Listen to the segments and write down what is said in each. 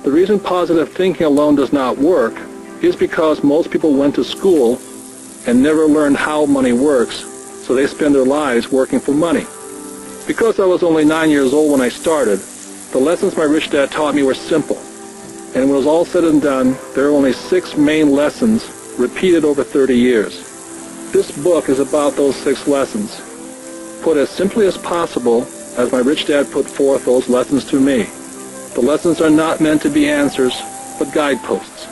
The reason positive thinking alone does not work is because most people went to school and never learned how money works, so they spend their lives working for money. Because I was only 9 years old when I started, the lessons my rich dad taught me were simple. And when it was all said and done, there are only 6 main lessons repeated over 30 years. This book is about those 6 lessons, put as simply as possible as my rich dad put forth those lessons to me. The lessons are not meant to be answers, but guideposts.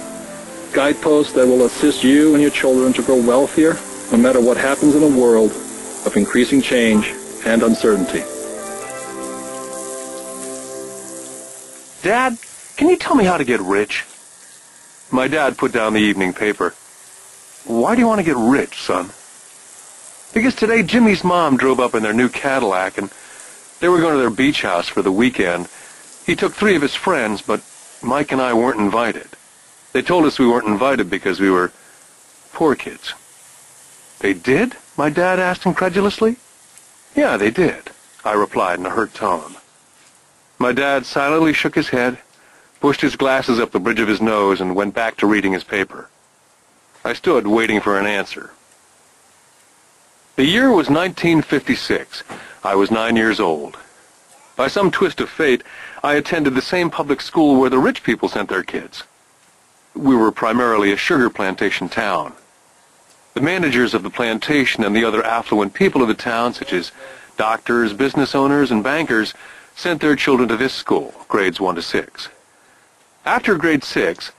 Guideposts that will assist you and your children to grow wealthier no matter what happens in a world of increasing change and uncertainty. Dad, can you tell me how to get rich? My dad put down the evening paper. Why do you want to get rich, son? Because today Jimmy's mom drove up in their new Cadillac and they were going to their beach house for the weekend. He took 3 of his friends, but Mike and I weren't invited. They told us we weren't invited because we were poor kids. They did? My dad asked incredulously. Yeah, they did, I replied in a hurt tone. My dad silently shook his head, pushed his glasses up the bridge of his nose, and went back to reading his paper. I stood waiting for an answer. The year was 1956. I was 9 years old. By some twist of fate, I attended the same public school where the rich people sent their kids. We were primarily a sugar plantation town. The managers of the plantation and the other affluent people of the town, such as doctors, business owners, and bankers, sent their children to this school, grades 1 to 6. After grade 6,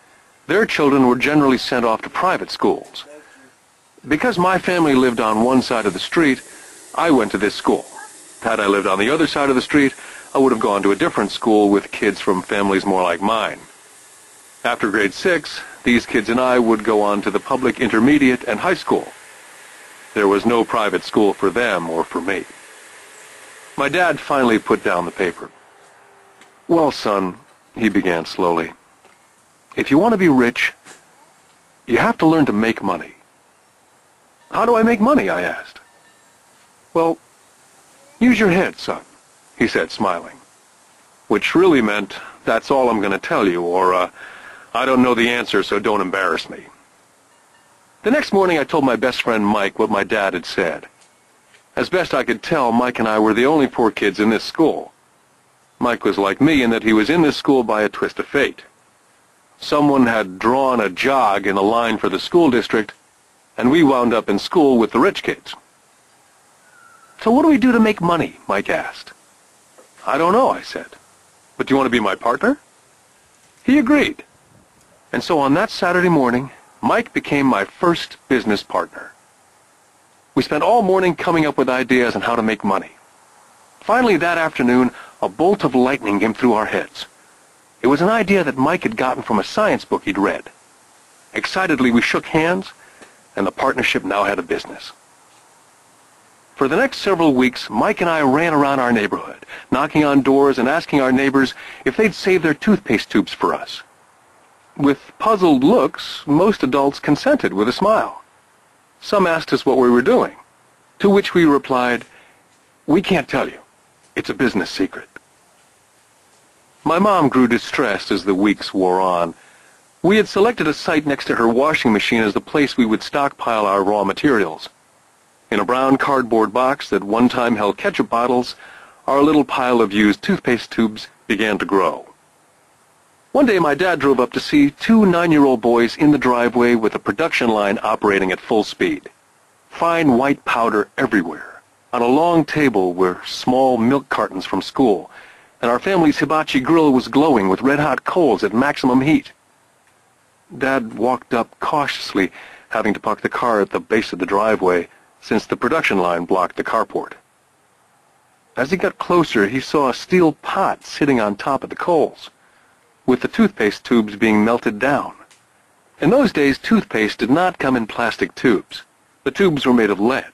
their children were generally sent off to private schools. Because my family lived on one side of the street, I went to this school. Had I lived on the other side of the street, I would have gone to a different school with kids from families more like mine. After grade 6, these kids and I would go on to the public intermediate and high school. There was no private school for them or for me. My dad finally put down the paper. Well, son, he began slowly, if you want to be rich, you have to learn to make money. How do I make money? I asked. Well, use your head, son, he said, smiling. Which really meant, that's all I'm going to tell you, or, I don't know the answer, so don't embarrass me. The next morning I told my best friend Mike what my dad had said. As best I could tell, Mike and I were the only poor kids in this school. Mike was like me in that he was in this school by a twist of fate. Someone had drawn a jog in a line for the school district, and we wound up in school with the rich kids. So what do we do to make money? Mike asked. I don't know, I said. But do you want to be my partner? He agreed. And so on that Saturday morning, Mike became my first business partner. We spent all morning coming up with ideas on how to make money. Finally, that afternoon, a bolt of lightning came through our heads. It was an idea that Mike had gotten from a science book he'd read. Excitedly, we shook hands, and the partnership now had a business. For the next several weeks, Mike and I ran around our neighborhood, knocking on doors and asking our neighbors if they'd save their toothpaste tubes for us. With puzzled looks, most adults consented with a smile. Some asked us what we were doing, to which we replied, "We can't tell you. It's a business secret." My mom grew distressed as the weeks wore on. We had selected a site next to her washing machine as the place we would stockpile our raw materials. In a brown cardboard box that one time held ketchup bottles, our little pile of used toothpaste tubes began to grow. One day my dad drove up to see 2 9-year-old boys in the driveway with a production line operating at full speed. Fine white powder everywhere. On a long table were small milk cartons from school, and our family's hibachi grill was glowing with red-hot coals at maximum heat. Dad walked up cautiously, having to park the car at the base of the driveway, since the production line blocked the carport. As he got closer, he saw a steel pot sitting on top of the coals, with the toothpaste tubes being melted down. In those days, toothpaste did not come in plastic tubes. The tubes were made of lead.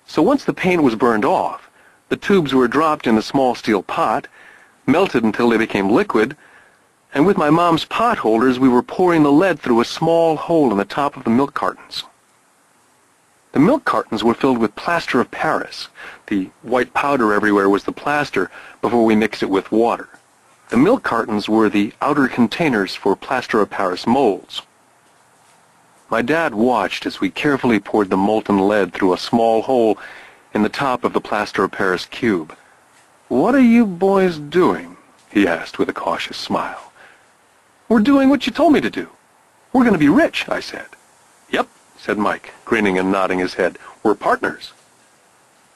So once the paint was burned off, the tubes were dropped in the small steel pot, melted until they became liquid, and with my mom's pot holders, we were pouring the lead through a small hole in the top of the milk cartons. The milk cartons were filled with plaster of Paris. The white powder everywhere was the plaster before we mixed it with water. The milk cartons were the outer containers for plaster of Paris molds. My dad watched as we carefully poured the molten lead through a small hole in the top of the plaster of Paris cube. "What are you boys doing?" he asked with a cautious smile. "We're doing what you told me to do. We're going to be rich," I said. "Yep," said Mike, grinning and nodding his head. "We're partners."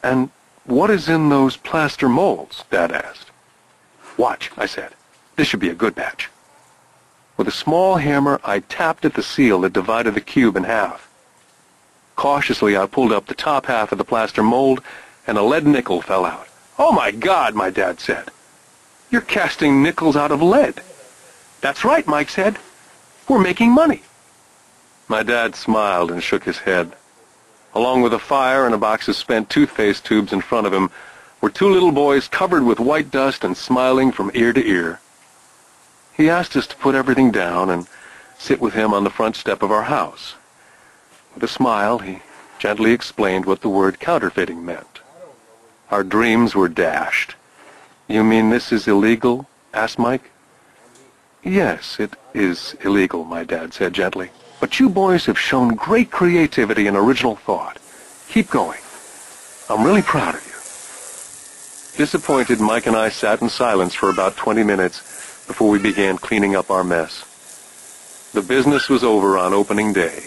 "And what is in those plaster molds?" Dad asked. "Watch," I said. "This should be a good batch." With a small hammer, I tapped at the seal that divided the cube in half. Cautiously, I pulled up the top half of the plaster mold, and a lead nickel fell out. "Oh, my God," my dad said. "You're casting nickels out of lead." "That's right," Mike said. "We're making money." My dad smiled and shook his head. Along with a fire and a box of spent toothpaste tubes in front of him were two little boys covered with white dust and smiling from ear to ear. He asked us to put everything down and sit with him on the front step of our house. With a smile, he gently explained what the word counterfeiting meant. Our dreams were dashed. "You mean this is illegal?" asked Mike. "Yes, it is illegal," my dad said gently. "But you boys have shown great creativity and original thought. Keep going. I'm really proud of you." Disappointed, Mike and I sat in silence for about 20 minutes before we began cleaning up our mess. The business was over on opening day.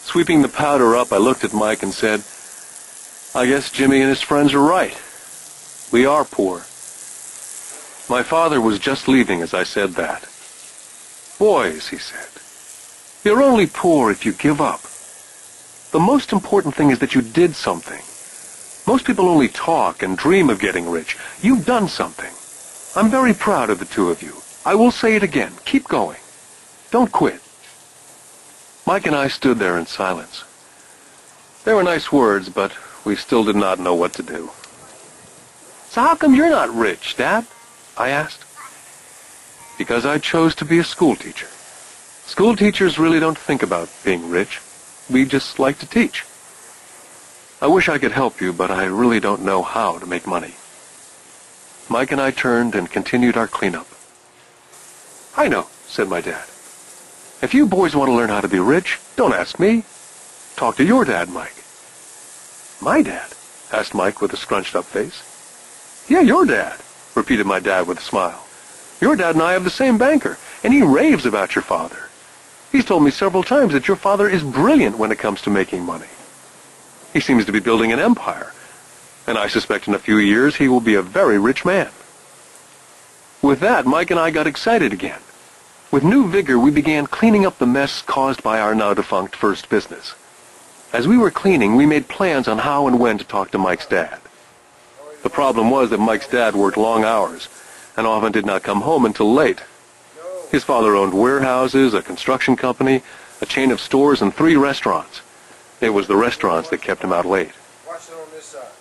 Sweeping the powder up, I looked at Mike and said, "I guess Jimmy and his friends are right. We are poor." My father was just leaving as I said that. "Boys," he said, "you're only poor if you give up. The most important thing is that you did something. Most people only talk and dream of getting rich. You've done something. I'm very proud of the two of you. I will say it again. Keep going. Don't quit." Mike and I stood there in silence. They were nice words, but we still did not know what to do. "So how come you're not rich, Dad?" I asked. "Because I chose to be a school teacher. School teachers really don't think about being rich. We just like to teach. I wish I could help you, but I really don't know how to make money." Mike and I turned and continued our cleanup. "I know," said my dad. "If you boys want to learn how to be rich, don't ask me. Talk to your dad, Mike." "My dad?" asked Mike with a scrunched-up face. "Yeah, your dad," repeated my dad with a smile. "Your dad and I have the same banker, and he raves about your father. He's told me several times that your father is brilliant when it comes to making money. He seems to be building an empire, and I suspect in a few years he will be a very rich man." With that, Mike and I got excited again. With new vigor, we began cleaning up the mess caused by our now-defunct first business. As we were cleaning, we made plans on how and when to talk to Mike's dad. The problem was that Mike's dad worked long hours and often did not come home until late. His father owned warehouses, a construction company, a chain of stores, and 3 restaurants. It was the restaurants that kept him out late.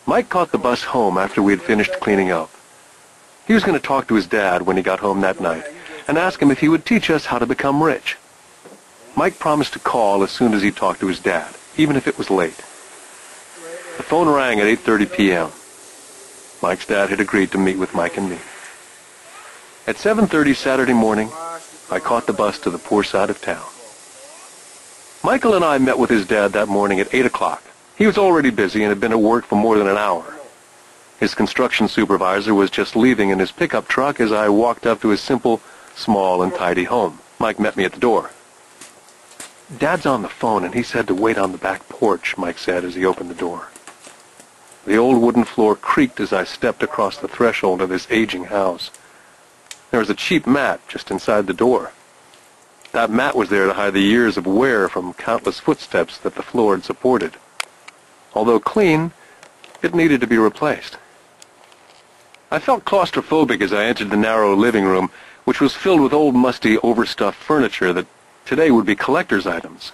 Mike caught the bus home after we had finished cleaning up. He was going to talk to his dad when he got home that night and ask him if he would teach us how to become rich. Mike promised to call as soon as he talked to his dad, even if it was late. The phone rang at 8:30 p.m. Mike's dad had agreed to meet with Mike and me. At 7:30 Saturday morning, I caught the bus to the poor side of town. Michael and I met with his dad that morning at 8 o'clock. He was already busy and had been at work for more than an hour. His construction supervisor was just leaving in his pickup truck as I walked up to his simple, small, and tidy home. Mike met me at the door. "Dad's on the phone, and he said to wait on the back porch," Mike said as he opened the door. The old wooden floor creaked as I stepped across the threshold of this aging house. There was a cheap mat just inside the door. That mat was there to hide the years of wear from countless footsteps that the floor had supported. Although clean, it needed to be replaced. I felt claustrophobic as I entered the narrow living room, which was filled with old, musty, overstuffed furniture that today would be collector's items.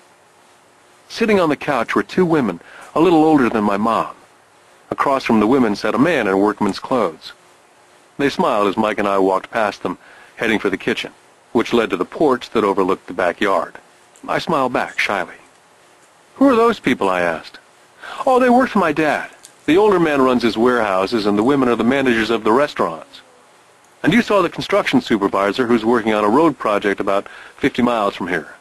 Sitting on the couch were 2 women, a little older than my mom. Across from the women sat a man in workman's clothes. They smiled as Mike and I walked past them, heading for the kitchen, which led to the porch that overlooked the backyard. I smiled back shyly. "Who are those people?" I asked. "Oh, they work for my dad. The older man runs his warehouses, and the women are the managers of the restaurants." And you saw the construction supervisor who's working on a road project about 50 miles from here.